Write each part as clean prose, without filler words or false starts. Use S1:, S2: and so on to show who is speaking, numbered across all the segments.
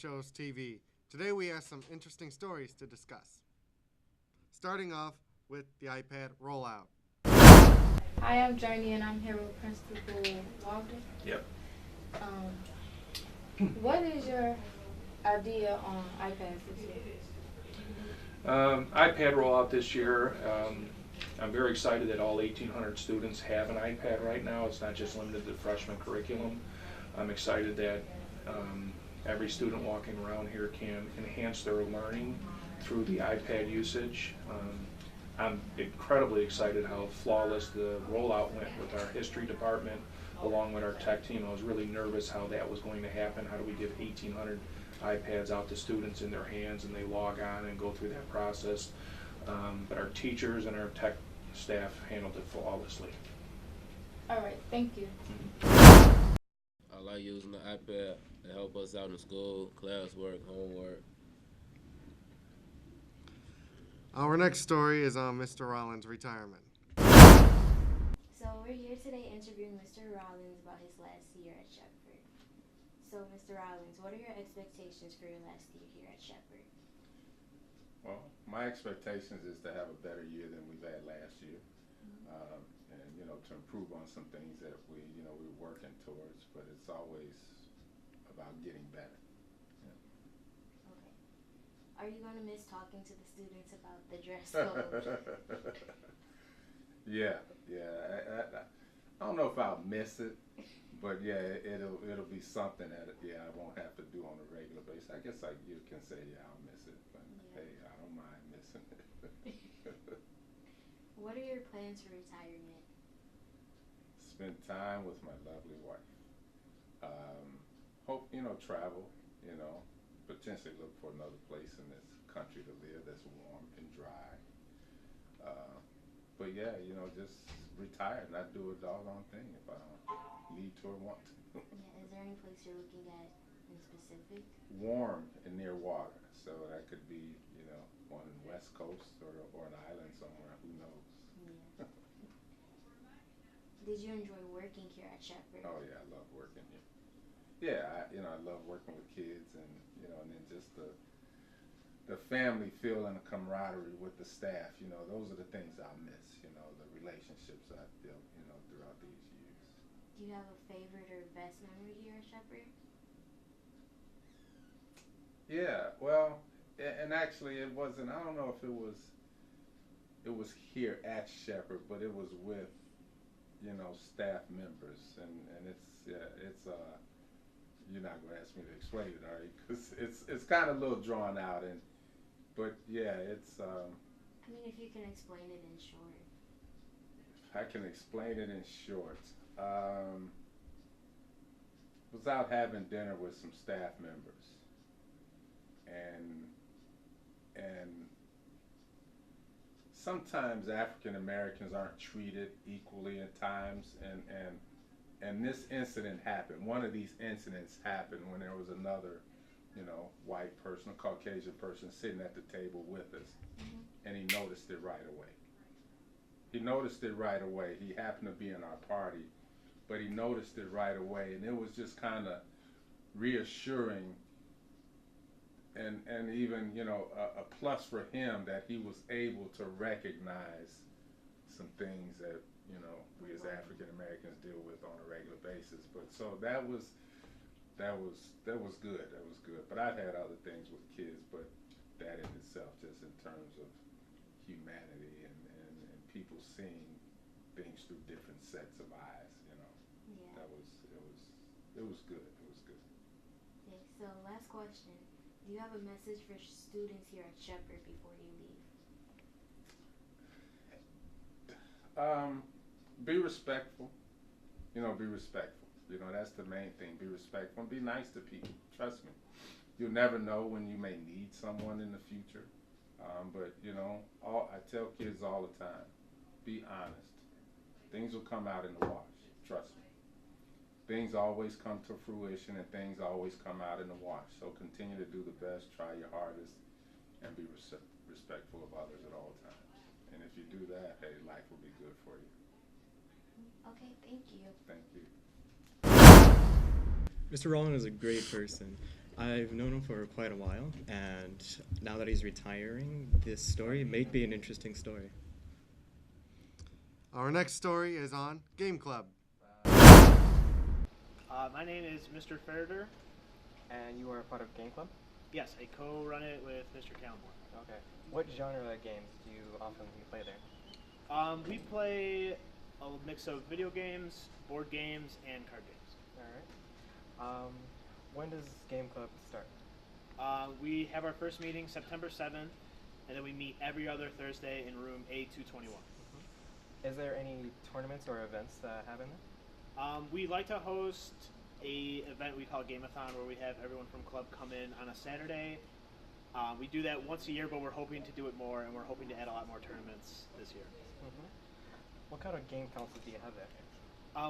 S1: shows TV. Today we have some interesting stories to discuss. Starting off with the iPad rollout.
S2: Hi, I'm Journey, and I'm here with Principal Walden.
S3: Yep.
S2: What is your idea on iPads this year?
S3: iPad rollout this year. I'm very excited that all 1,800 students have an iPad right now. It's not just limited to freshman curriculum. I'm excited that every student walking around here can enhance their learning through the iPad usage. I'm incredibly excited how flawless the rollout went with our history department along with our tech team. I was really nervous how that was going to happen. How do we give 1,800 iPads out to students in their hands and they log on and go through that process? But our teachers and our tech staff handled it flawlessly.
S2: All right, thank you.
S4: I like using the iPad to help us out in school, classwork, homework.
S1: Our next story is on Mr. Rollins' retirement.
S5: So we're here today interviewing Mr. Rollins about his last year at Shepherd. So Mr. Rollins, what are your expectations for your last year here at Shepherd?
S6: Well, my expectations is to have a better year than we've had last year, and to improve on some things that we're working towards. But it's always about getting better.
S5: Okay. Are you going to miss talking to the students about the dress code?
S6: Yeah. I don't know if I'll miss it, but yeah, it'll be something that I won't have to do on a regular basis. I guess you can say I'll miss it, but hey, I don't mind missing it.
S5: What are your plans for retirement?
S6: Spend time with my lovely wife. Hope travel. Potentially look for another place in this country to live that's warm and dry. But yeah, just retire, not do a doggone thing if I don't need to or want to.
S5: Yeah, is there any place you're looking at in specific?
S6: Warm and near water, so that could be, on the West Coast or an island somewhere. Who knows?
S5: Yeah. Did you enjoy working here at Shepherd?
S6: Oh yeah, I love working here. Yeah, I love working with kids, and and then just the family feel and the camaraderie with the staff. Those are the things I miss. The relationships I built, throughout these years.
S5: Do you have a favorite or best memory here at Shepherd?
S6: Yeah, well, and actually it wasn't. I don't know if it was here at Shepherd, but it was with staff members, and it's you're not gonna ask me to explain it, are you? Because it's kind of a little drawn out, but yeah, it's.
S5: I mean, if you can explain it in short.
S6: I can explain it in short. Was out having dinner with some staff members, and sometimes African Americans aren't treated equally at times, and this incident happened. One of these incidents happened when there was another, white person, a Caucasian person sitting at the table with us, and he noticed it right away. He happened to be in our party, but he noticed it right away, and it was just kind of reassuring and even, a plus for him that he was able to recognize some things that, we as African Americans deal with on a regular basis. But so that was good. But I've had other things with kids, but that in itself, just in terms of humanity and people seeing things through different sets of eyes,
S5: Yeah.
S6: It was good.
S5: Okay, so last question. Do you have a message for students here at Shepherd before you leave?
S6: Be respectful. Be respectful. That's the main thing. Be respectful and be nice to people. Trust me. You'll never know when you may need someone in the future. But I tell kids all the time, be honest. Things will come out in the wash. Trust me. Things always come to fruition, and things always come out in the wash. So continue to do the best, try your hardest, and be respectful of others at all times. And if you do that, hey, life will be good for you.
S5: Okay, thank you.
S6: Thank you.
S7: Mr. Rollin is a great person. I've known him for quite a while, and now that he's retiring, this story may be an interesting story.
S1: Our next story is on Game Club.
S8: My name is Mr. Ferder.
S9: And you are a part of Game Club?
S8: Yes, I co-run it with Mr. Calmore.
S9: Okay. What genre of games do you often play there?
S8: We play a mix of video games, board games, and card games.
S9: Alright. When does Game Club start?
S8: We have our first meeting September 7th, and then we meet every other Thursday in room A221.
S9: Is there any tournaments or events that happen there?
S8: We like to host a event we call Gameathon, where we have everyone from club come in on a Saturday. We do that once a year, but we're hoping to do it more, and we're hoping to add a lot more tournaments this year.
S9: What kind of game consoles do you have there?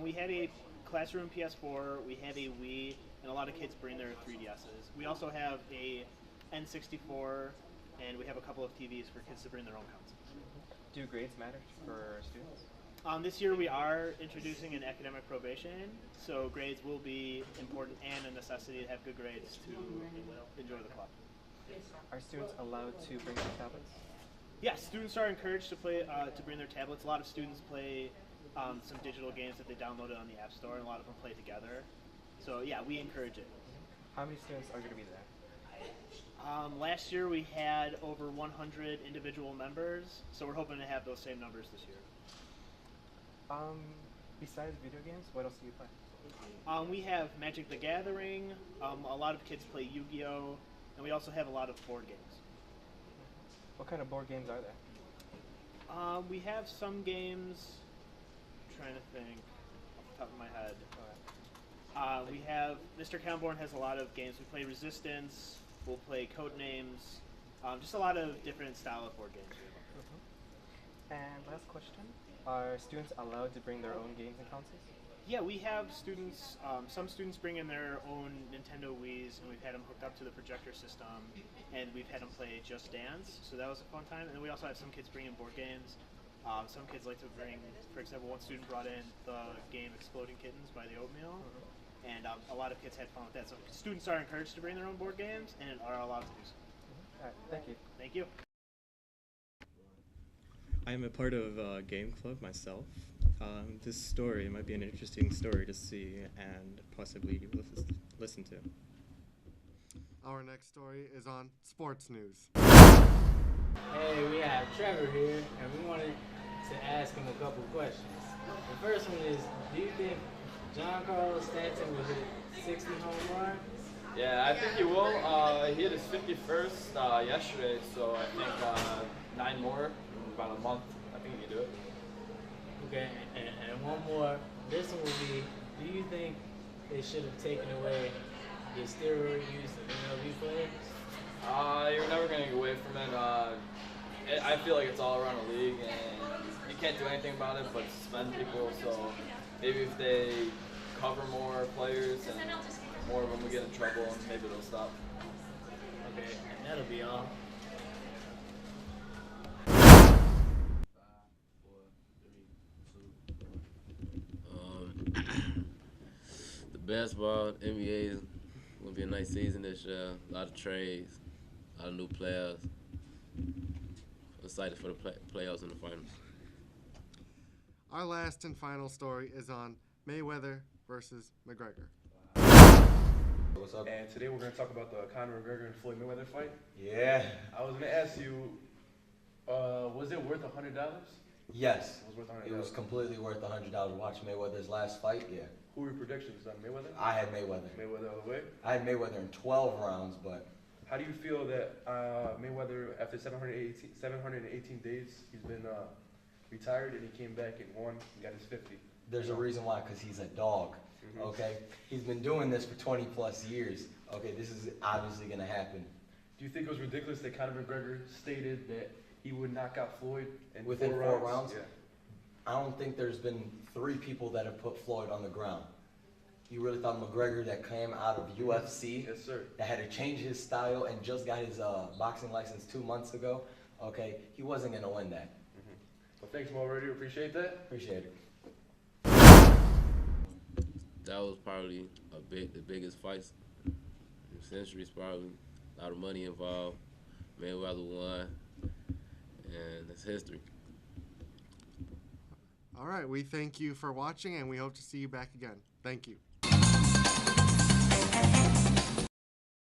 S8: We have a Classroom PS4, we have a Wii, and a lot of kids bring their 3DSs. We also have a N64, and we have a couple of TVs for kids to bring their own consoles.
S9: Do grades matter for students?
S8: This year we are introducing an academic probation, so grades will be important and a necessity to have good grades to enjoy the club.
S9: Are students allowed to bring their tablets?
S8: Yes, students are encouraged to play to bring their tablets. A lot of students play some digital games that they downloaded on the App Store, and a lot of them play together. So yeah, we encourage it.
S9: How many students are going to be there?
S8: Last year we had over 100 individual members, so we're hoping to have those same numbers this year.
S9: Besides video games, what else do you play?
S8: We have Magic the Gathering, a lot of kids play Yu-Gi-Oh!, and we also have a lot of board games.
S9: What kind of board games are there?
S8: We have some games, I'm trying to think off the top of my head. We have, Mr. Calmborn has a lot of games. We play Resistance, we'll play Codenames, just a lot of different style of board games.
S9: And last question, are students allowed to bring their own games and consoles?
S8: Yeah, we have students, some students bring in their own Nintendo Wiis, and we've had them hooked up to the projector system, and we've had them play Just Dance, so that was a fun time. And then we also have some kids bring in board games. Some kids like to bring, for example, one student brought in the game Exploding Kittens by the Oatmeal, and a lot of kids had fun with that. So students are encouraged to bring their own board games and are allowed to do so.
S9: Alright, thank you.
S8: Thank you.
S7: I am a part of Game Club myself. This story might be an interesting story to see and possibly listen to.
S1: Our next story is on sports news.
S10: Hey, we have Trevor here, and we wanted to ask him a couple questions. The first one is, do you think John Carlos Stanton will hit 60 home runs?
S11: Yeah, I think he will. He hit his 51st yesterday, so I think 9 more in about a month. I think he can do it.
S10: Okay, and one more. This one will be, do you think they should have taken away the steroid use of MLB players?
S11: You're never going to get away from it. I feel like it's all around the league, and you can't do anything about it but suspend people. So maybe if they cover more players and more of them will get in trouble, and maybe they'll stop.
S10: Okay, and that'll be all.
S4: The basketball, NBA is gonna be a nice season this year. A lot of trades, a lot of new players. Excited for the playoffs and the finals.
S1: Our last and final story is on Mayweather versus McGregor.
S12: What's up? And today we're going to talk about the Conor McGregor and Floyd Mayweather fight.
S13: Yeah.
S12: I was going to ask you, was it worth $100?
S13: Yes.
S12: It was worth $100.
S13: It was completely worth $100 to watch Mayweather's last fight, yeah.
S12: Who were your predictions on Mayweather?
S13: I had Mayweather.
S12: Mayweather all the way?
S13: I had Mayweather in 12 rounds, but...
S12: How do you feel that Mayweather, after 718 days, he's been retired and he came back and won and got his 50?
S13: There's a reason why, because he's a dog, okay? He's been doing this for 20 plus years. Okay, this is obviously going to happen.
S12: Do you think it was ridiculous that Conor McGregor stated that he would knock out Floyd in
S13: within 4 rounds?
S12: Yeah.
S13: I don't think there's been 3 people that have put Floyd on the ground. You really thought McGregor, that came out of UFC,
S12: yes, sir,
S13: that had to change his style and just got his boxing license 2 months ago, okay, he wasn't going to win that.
S12: Well, thanks, Mo. Already appreciate that.
S13: Appreciate it.
S4: That was probably the biggest fights in centuries probably. A lot of money involved. Mayweather won, and it's history.
S1: All right, we thank you for watching, and we hope to see you back again. Thank you.